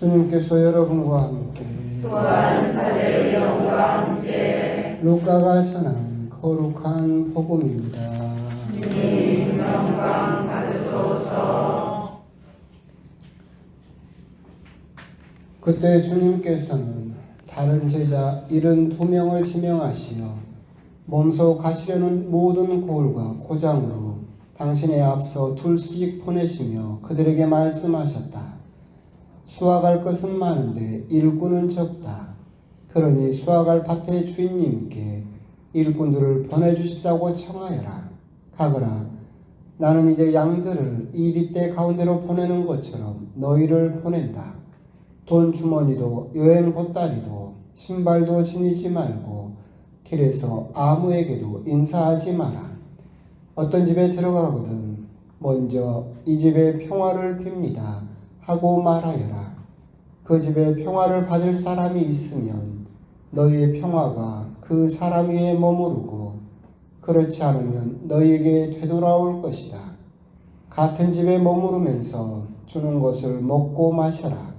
주님께서 여러분과 함께 또한 사제의 영과 함께 루카가 전한 거룩한 복음입니다. 주님 영광 받으소서. 그때 주님께서는 다른 제자 72명을 지명하시어 몸소 가시려는 모든 고을과 고장으로 당신의 앞서 둘씩 보내시며 그들에게 말씀하셨다. 수확할 것은 많은데 일꾼은 적다. 그러니 수확할 밭의 주인님께 일꾼들을 보내주십사고 청하여라. 가거라. 나는 이제 양들을 이리떼 가운데로 보내는 것처럼 너희를 보낸다. 돈 주머니도 여행 보따리도 신발도 지니지 말고 길에서 아무에게도 인사하지 마라. 어떤 집에 들어가거든 먼저 이 집에 평화를 빕니다 하고 말하여라. 그 집에 평화를 받을 사람이 있으면 너희의 평화가 그 사람 위에 머무르고 그렇지 않으면 너희에게 되돌아올 것이다. 같은 집에 머무르면서 주는 것을 먹고 마셔라.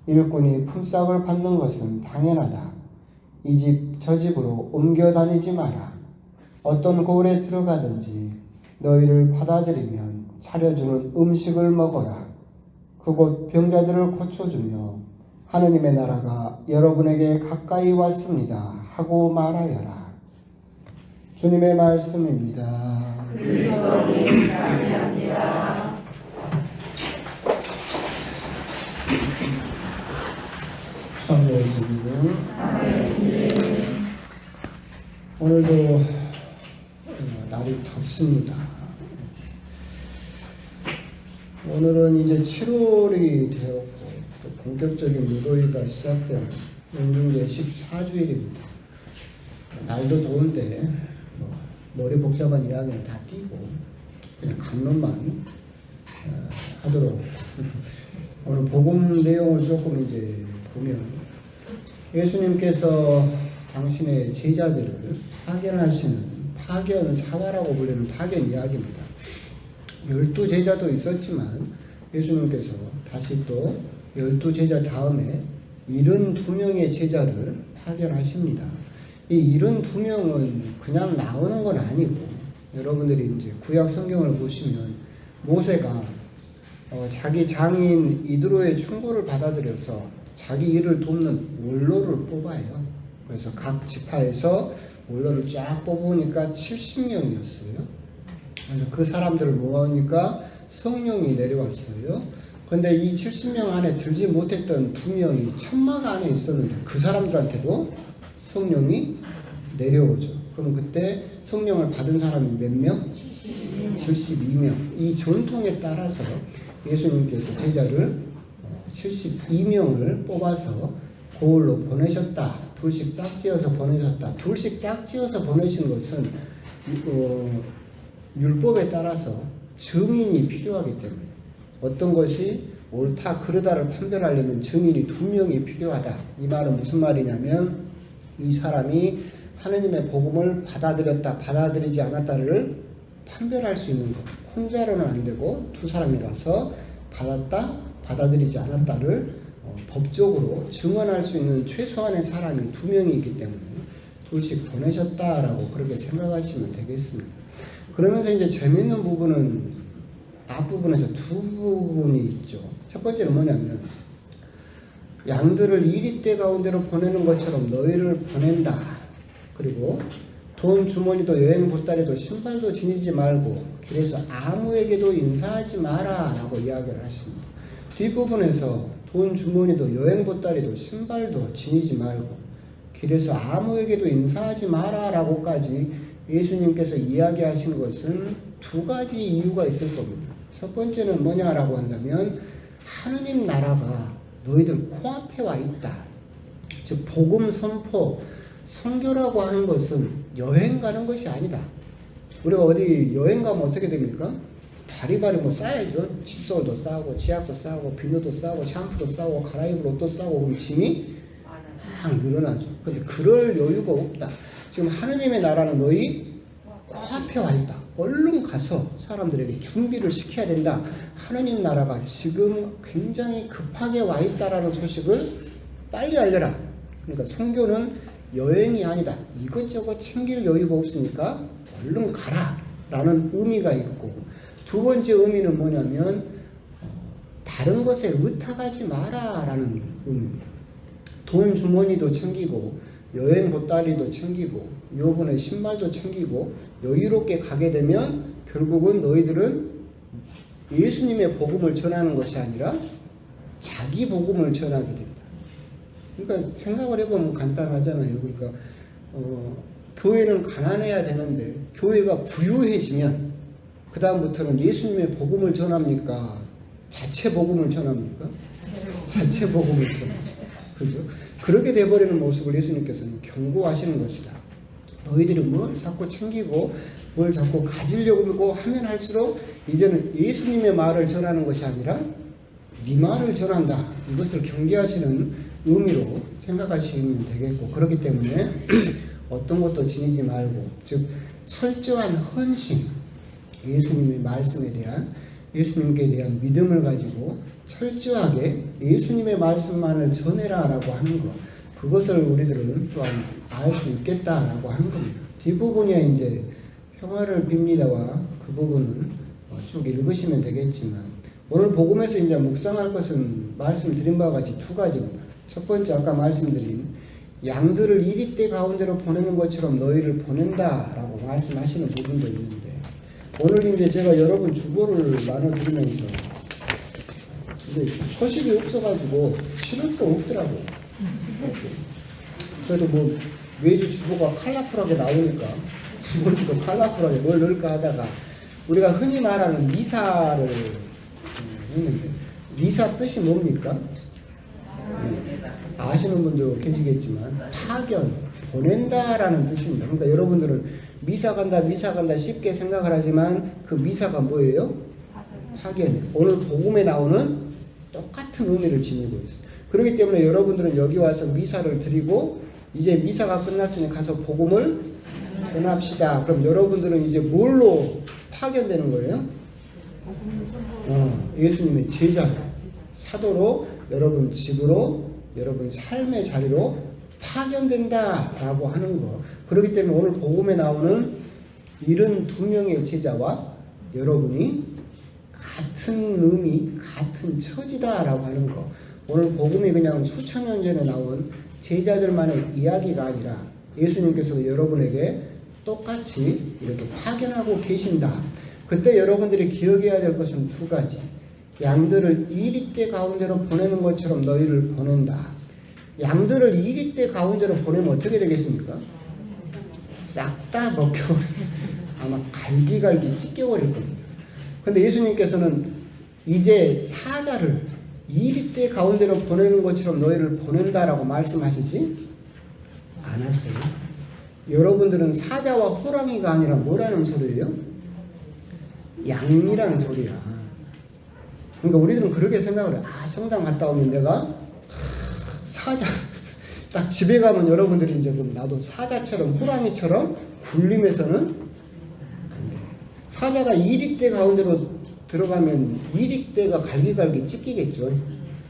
일꾼이 품삯을 받는 것은 당연하다. 이 집 저 집으로 옮겨 다니지 마라. 어떤 고을에 들어가든지 너희를 받아들이면 차려주는 음식을 먹어라. 그곳 병자들을 고쳐주며 하느님의 나라가 여러분에게 가까이 왔습니다 하고 말하여라. 주님의 말씀입니다. 그리스도님 감사합니다. 참여해주시고 오늘도 날이 덥습니다. 오늘은 이제 7월이 되었고 본격적인 무더위가 시작된 연중제 14주일입니다. 날도 더운데 머리 복잡한 이야기는 다 띄고 그냥 간론만 하도록 오늘 복음 내용을 조금 이제 보면 예수님께서 당신의 제자들을 파견하시는 파견 사화라고 불리는 파견 이야기입니다. 12제자도 있었지만 예수님께서 다시 또 12제자 다음에 72명의 제자를 파견하십니다. 이 72명은 그냥 나오는 건 아니고 여러분들이 이제 구약 성경을 보시면 모세가 자기 장인 이드로의 충고를 받아들여서 자기 일을 돕는 원로를 뽑아요. 그래서 각 지파에서 원로를 쫙 뽑으니까 70명이었어요. 그래서 그 사람들을 모으니까 성령이 내려왔어요. 그런데 이 70명 안에 들지 못했던 2명이 천막 안에 있었는데 그 사람들한테도 성령이 내려오죠. 그럼 그때 성령을 받은 사람이 몇 명? 72명. 이 전통에 따라서 예수님께서 제자를 72명을 뽑아서 고을로 보내셨다. 둘씩 짝지어서 보내셨다. 둘씩 짝지어서 보내신 것은 율법에 따라서 증인이 필요하기 때문에 어떤 것이 옳다 그르다를 판별하려면 증인이 2명이 필요하다. 이 말은 무슨 말이냐면 이 사람이 하느님의 복음을 받아들였다 받아들이지 않았다를 판별할 수 있는 것. 혼자로는 안 되고 두 사람이라서 받았다 받아들이지 않았다를 법적으로 증언할 수 있는 최소한의 사람이 2명이 있기 때문에 둘씩 보내셨다라고 그렇게 생각하시면 되겠습니다. 그러면서 이제 재밌는 부분은 앞부분에서 두 부분이 있죠. 첫 번째는 뭐냐면 양들을 이리떼 가운데로 보내는 것처럼 너희를 보낸다. 그리고 돈 주머니도 여행 보따리도 신발도 지니지 말고 길에서 아무에게도 인사하지 마라 라고 이야기를 하십니다. 뒷부분에서 돈 주머니도 여행 보따리도 신발도 지니지 말고 길에서 아무에게도 인사하지 마라 라고까지 예수님께서 이야기하신 것은 두 가지 이유가 있을 겁니다. 첫 번째는 뭐냐라고 한다면 하느님 나라가 너희들 코앞에 와 있다. 즉 복음 선포, 선교라고 하는 것은 여행 가는 것이 아니다. 우리가 어디 여행 가면 어떻게 됩니까? 바리바리 뭐 싸야죠. 칫솔도 싸고 치약도 싸고 비누도 싸고 샴푸도 싸고 갈아입을 옷도 싸고 그럼 짐이 막 늘어나죠. 그런데 그럴 여유가 없다. 지금 하느님의 나라는 너희 코앞에 와 있다. 얼른 가서 사람들에게 준비를 시켜야 된다 하느님 나라가 지금 굉장히 급하게 와 있다라는 소식을 빨리 알려라. 그러니까 선교는 여행이 아니다. 이것저것 챙길 여유가 없으니까 얼른 가라 라는 의미가 있고, 두 번째 의미는 뭐냐면 다른 것에 의탁하지 마라 라는 의미입니다. 돈 주머니도 챙기고 여행 보따리도 챙기고 요번에 신발도 챙기고 여유롭게 가게 되면 결국은 너희들은 예수님의 복음을 전하는 것이 아니라 자기 복음을 전하게 된다. 그러니까 생각을 해보면 간단하잖아요. 그러니까 교회는 가난해야 되는데 교회가 부유해지면 그 다음부터는 예수님의 복음을 전합니까? 자체 복음을 전합니까? 자체 복음을 전하죠. 그죠? 그렇게 돼버리는 모습을 예수님께서는 경고하시는 것이다. 너희들이 뭘 자꾸 챙기고 뭘 자꾸 가지려고 하면 할수록 이제는 예수님의 말을 전하는 것이 아니라 네 말을 전한다. 이것을 경계하시는 의미로 생각하시면 되겠고, 그렇기 때문에 어떤 것도 지니지 말고, 즉 철저한 헌신, 예수님의 말씀에 대한, 예수님께 대한 믿음을 가지고 철저하게 예수님의 말씀만을 전해라라고 하는 것, 그것을 우리들은 또한 알 수 있겠다라고 하는 겁니다. 뒷부분에 이제 평화를 빕니다와 그 부분은 쭉 읽으시면 되겠지만, 오늘 복음에서 이제 묵상할 것은 말씀드린 바와 같이 두 가지입니다. 첫 번째, 아까 말씀드린 양들을 이리떼 가운데로 보내는 것처럼 너희를 보낸다라고 말씀하시는 부분도 있는데, 오늘 이제 제가 여러분 주보를 나눠드리면서 이제 소식이 없어가지고 실을 거 없더라고요. 그래도 뭐 매주 주보가 컬러풀하게 나오니까 오늘도 컬러풀하게 뭘 넣을까 하다가 우리가 흔히 말하는 미사를 했는데, 미사 뜻이 뭡니까? 아시는 분도 계시겠지만 파견, 보낸다라는 뜻입니다. 그러니까 여러분들은 미사 간다 쉽게 생각을 하지만 그 미사가 뭐예요? 파견이에요. 오늘 복음에 나오는 똑같은 의미를 지니고 있어요. 그렇기 때문에 여러분들은 여기 와서 미사를 드리고 이제 미사가 끝났으니 가서 복음을 전합시다. 그럼 여러분들은 이제 뭘로 파견되는 거예요? 예수님의 제자, 사도로 여러분 집으로, 여러분 삶의 자리로 파견된다라고 하는 거. 그렇기 때문에 오늘 복음에 나오는 72명의 제자와 여러분이 같은 의미, 같은 처지다라고 하는 거. 오늘 복음이 그냥 수천 년 전에 나온 제자들만의 이야기가 아니라 예수님께서 여러분에게 똑같이 이렇게 파견하고 계신다. 그때 여러분들이 기억해야 될 것은 두 가지. 양들을 이리떼 가운데로 보내는 것처럼 너희를 보낸다. 양들을 이리떼 가운데로 보내면 어떻게 되겠습니까? 싹 다 먹혀버려. 아마 갈기갈기 찢겨버릴 겁니다. 근데 예수님께서는 이제 사자를 이리떼 가운데로 보내는 것처럼 너희를 보낸다라고 말씀하시지 않았어요. 여러분들은 사자와 호랑이가 아니라 뭐라는 소리예요? 양이라는 소리야. 그러니까 우리들은 그렇게 생각을 해요. 성당 갔다 오면 내가 사자, 딱 집에 가면 여러분들이 이제 그럼 나도 사자처럼 호랑이처럼 굴림해서는 안 돼. 사자가 이리떼 가운데로 들어가면 이리떼가 갈기갈기 찢기겠죠.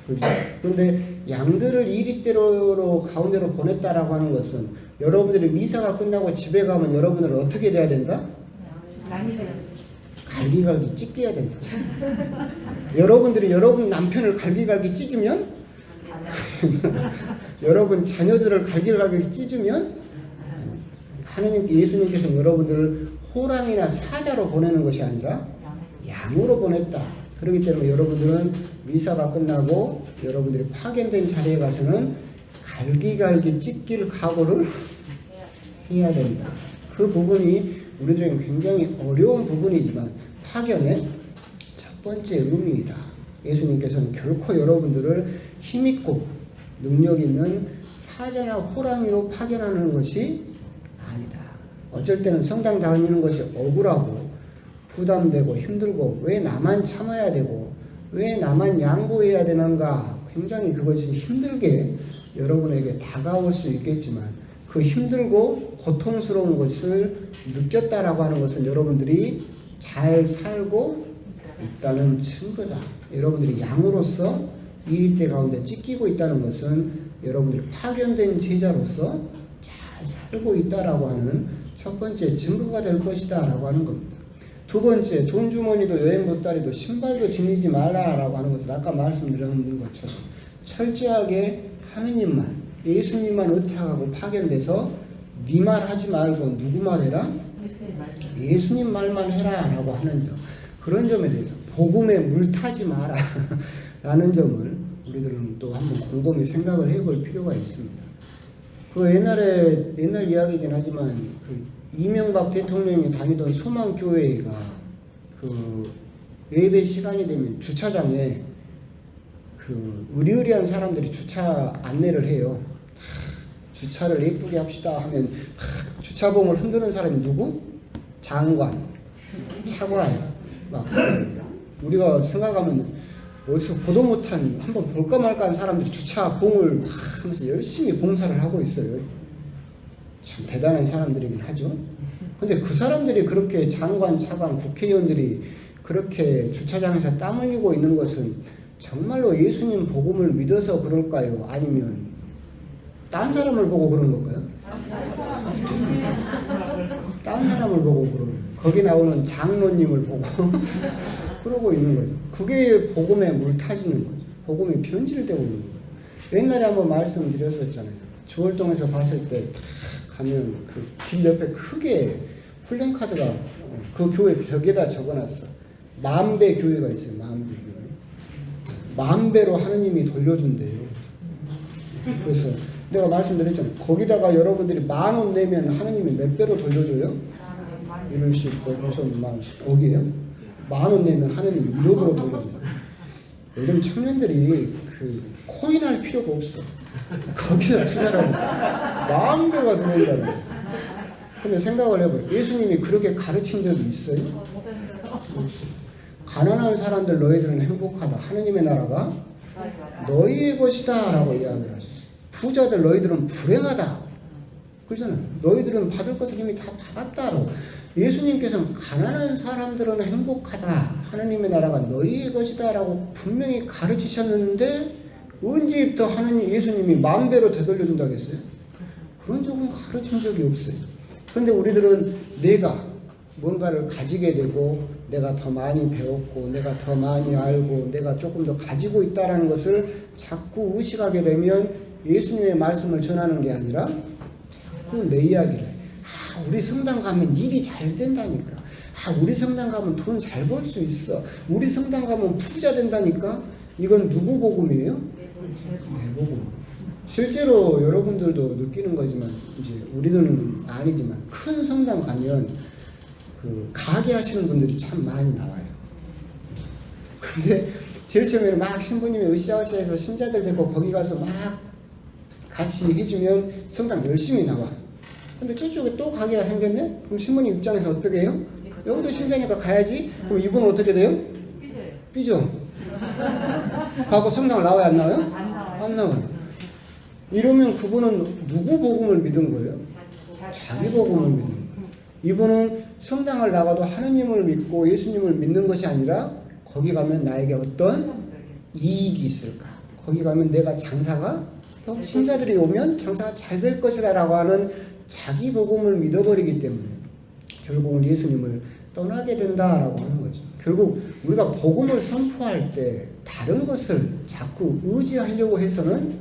그렇죠? 그런데 양들을 이리떼로 가운데로 보냈다라고 하는 것은 여러분들이 미사가 끝나고 집에 가면 여러분들은 어떻게 돼야 된다? 갈기갈기 찢겨야 된다. 여러분들이 여러분 남편을 갈기갈기 찢으면 여러분 자녀들을 갈기갈기 찢으면 하느님, 예수님께서는 여러분들을 호랑이나 사자로 보내는 것이 아니라 양으로 보냈다. 그렇기 때문에 여러분들은 미사가 끝나고 여러분들이 파견된 자리에 가서는 갈기갈기 찢길 각오를 해야 된다. 그 부분이 우리들에게 굉장히 어려운 부분이지만 파견의 첫 번째 의미이다. 예수님께서는 결코 여러분들을 힘있고 능력 있는 사자나 호랑이로 파견하는 것이 아니다. 어쩔 때는 성당 다니는 것이 억울하고 부담되고 힘들고 왜 나만 참아야 되고 왜 나만 양보해야 되는가, 굉장히 그것이 힘들게 여러분에게 다가올 수 있겠지만 그 힘들고 고통스러운 것을 느꼈다라고 하는 것은 여러분들이 잘 살고 있다는 증거다. 여러분들이 양으로서 이 때 가운데 찢기고 있다는 것은 여러분들이 파견된 제자로서 잘 살고 있다라고 하는 첫 번째 증거가 될 것이다 라고 하는 겁니다. 두 번째, 돈 주머니도 여행 보따리도 신발도 지니지 말라라고 하는 것은 아까 말씀드렸는 것처럼 철저하게 하느님만, 예수님만 의탁하고 파견돼서 네 말 하지 말고 누구 말 해라? 예수님 말만 해라 라고 하는 점, 그런 점에 대해서 복음에 물 타지 마라 라는 점을 우리들은 또 한번 곰곰이 생각을 해볼 필요가 있습니다. 그 옛날 이야기이긴 하지만 그 이명박 대통령이 다니던 소망교회가 그 예배 시간이 되면 주차장에 그 의리의리한 사람들이 주차 안내를 해요. 주차를 예쁘게 합시다 하면 주차봉을 흔드는 사람이 누구? 장관, 차관, 막 우리가 생각하면 어디서 보도 못한 한번 볼까 말까 한 사람들이 주차봉을 하면서 열심히 봉사를 하고 있어요. 참 대단한 사람들이긴 하죠. 근데 그 사람들이 그렇게 장관, 차관, 국회의원들이 그렇게 주차장에서 땀 흘리고 있는 것은 정말로 예수님 복음을 믿어서 그럴까요? 아니면 딴 사람을 보고 그런 걸까요? 딴 사람을 보고 그러는, 거기 나오는 장로님을 보고 그러고 있는 거죠. 그게 복음에 물 타지는 거죠. 복음이 변질되고 있는 거예요. 옛날에 한번 말씀드렸었잖아요. 주월동에서 봤을 때 가면 그 길 옆에 크게 플랜카드가 그 교회 벽에다 적어놨어. 만배 교회가 있어요. 만배 교회. 만배로 하느님이 돌려준대요. 그래서 내가 말씀드렸잖아요. 거기다가 여러분들이 10,000원 내면 하느님이 몇 배로 돌려줘요? 1원씩 그래서 10,000원. 10,000원 내면 하느님이 1억으로 돌려줘요. 요즘 청년들이 그 코인 할 필요가 없어. 거기다 투자라고 10,000배가 들어온다는 거예요. 근데 생각을 해봐요. 예수님이 그렇게 가르친 적이 있어요? 없어요. 가난한 사람들 너희들은 행복하다. 하느님의 나라가 너희의 것이다 라고 이야기를 하셨어요. 부자들 너희들은 불행하다. 그러잖아요. 너희들은 받을 것을 이미 다 받았다라고. 예수님께서는 가난한 사람들은 행복하다. 하느님의 나라가 너희의 것이다 라고 분명히 가르치셨는데 언제부터 하느님 예수님이 10,000배로 되돌려준다고 했어요? 그런 적은 가르친 적이 없어요. 그런데 우리들은 내가 뭔가를 가지게 되고 내가 더 많이 배웠고 내가 더 많이 알고 내가 조금 더 가지고 있다는 것을 자꾸 의식하게 되면 예수님의 말씀을 전하는 게 아니라 자꾸 내 이야기를 해. 우리 성당 가면 일이 잘 된다니까. 우리 성당 가면 돈 잘 벌 수 있어. 우리 성당 가면 부자 된다니까. 이건 누구 복음이에요? 내 복음. 실제로 여러분들도 느끼는 거지만 이제 우리는 아니지만 큰 성당 가면 그 가게 하시는 분들이 참 많이 나와요. 근데 제일 처음에는 막 신부님이 으쌰으쌰해서 신자들 데리고 거기 가서 막 같이 해주면 성당 열심히 나와. 근데 저쪽에 또 가게가 생겼네? 그럼 신부님 입장에서 어떻게 해요? 여기도 신자니까 가야지? 그럼 이분은 어떻게 돼요? 삐져. 가고 성당을 나와야 안 나와요? 안 나와요. 이러면 그분은 누구 복음을 믿은 거예요? 자기 복음을 믿는 거예요. 이분은 성당을 나가도 하느님을 믿고 예수님을 믿는 것이 아니라 거기 가면 나에게 어떤 이익이 있을까? 거기 가면 내가 장사가 또 신자들이 오면 장사가 잘 될 것이다 라고 하는 자기 복음을 믿어버리기 때문에 결국은 예수님을 떠나게 된다라고 하는 거죠. 결국 우리가 복음을 선포할 때 다른 것을 자꾸 의지하려고 해서는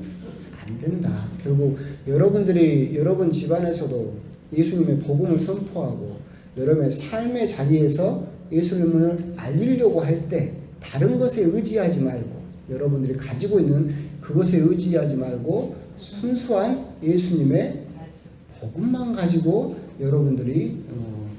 안 된다. 결국 여러분들이 여러분 집안에서도 예수님의 복음을 선포하고 여러분의 삶의 자리에서 예수님을 알리려고 할 때 다른 것에 의지하지 말고 여러분들이 가지고 있는 그것에 의지하지 말고 순수한 예수님의 복음만 가지고 여러분들이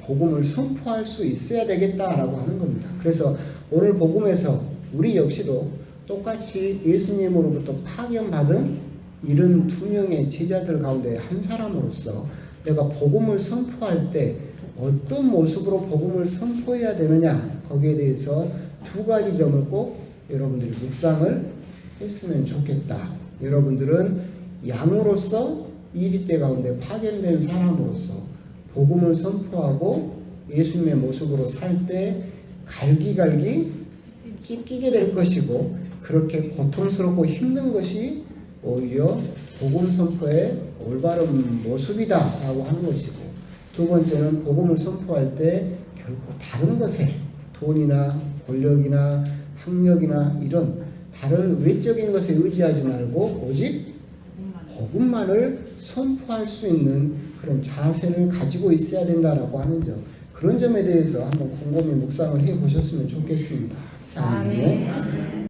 복음을 선포할 수 있어야 되겠다라고 하는 겁니다. 그래서 오늘 복음에서 우리 역시도 똑같이 예수님으로부터 파견받은 72명의 제자들 가운데 한 사람으로서 내가 복음을 선포할 때 어떤 모습으로 복음을 선포해야 되느냐 거기에 대해서 2가지 점을 꼭 여러분들이 묵상을 했으면 좋겠다. 여러분들은 양으로서 이 때 가운데 파견된 사람으로서 복음을 선포하고 예수님의 모습으로 살 때 갈기갈기 찢기게 될 것이고 그렇게 고통스럽고 힘든 것이 오히려 복음 선포의 올바른 모습이다라고 하는 것이고 두 번째는 복음을 선포할 때 결코 다른 것에 돈이나 권력이나 학력이나 이런 다른 외적인 것에 의지하지 말고 오직 복음만을 선포할 수 있는 그런 자세를 가지고 있어야 된다라고 하는 점 그런 점에 대해서 한번 곰곰이 묵상을 해 보셨으면 좋겠습니다. 아멘.